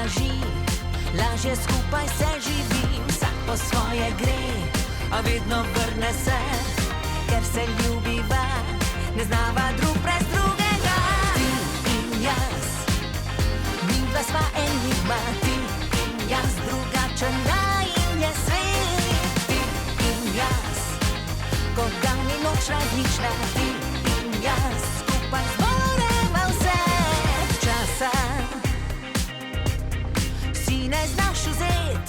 laži, lažje skupaj se živi, vsak po svoje gre, a vedno vrne se, ker se ljubiva, ne znava drug brez drugega. Ti in jaz, midva sva enigma, ti in jaz, drugačna in je svet. Ti in jaz, ko dan in noč različna, ti in jaz, skupaj zmoreva vse. Časa si ne znaš vzet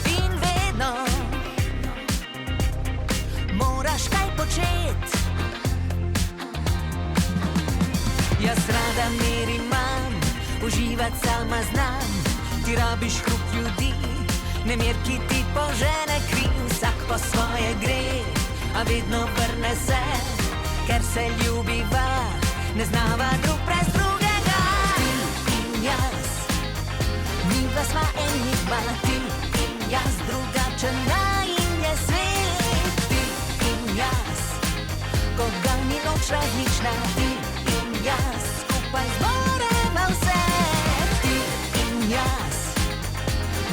in vedno moraš kaj počet. Jaz rada mir imam, uživat sama znam, ti rabiš hrup ljudi, nemir, ki ti požene kri, vsak po svoje gre, a vedno vrne se, ker se ljubiva, ne znava drug brez drugega. Ti in jaz, midva sva enigma, ti in jaz, drugačna in je svet. Ti in jaz, ko dan in noč različna, ti in jaz, skupaj zmoreva vse. Ti in jaz,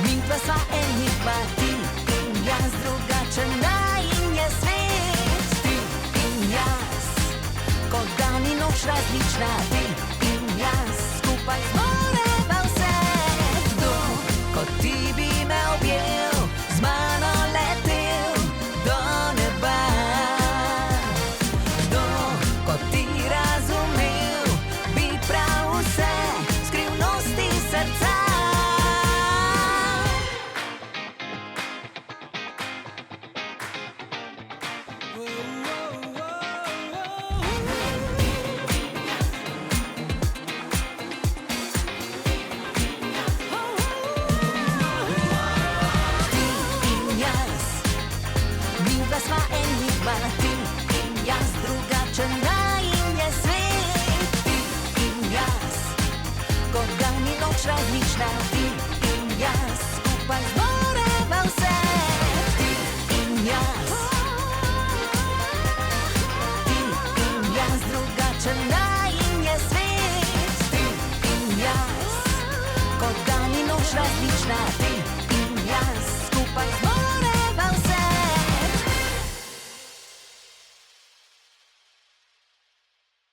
midva sva enigma, ti in jaz, drugačna in je svet. Ti in jaz, ko dan in noč različna, ti in jaz, skupaj zmoreva vse. Kdo kot ti bi me objel, z mano letel do neba? Kdo kot ti razumel, bi prav vse skrivnosti srca? Midva sva enigma, ti in jaz, drugačna in je svet. Ti in jaz, ko dan in noč različna, ti in jaz, skupaj zmoreva vse. Ti in jaz, ti in jaz, drugačna in je svet. Ti in jaz, ko dan in noč različna, ti in jaz, skupaj zmoreva vse.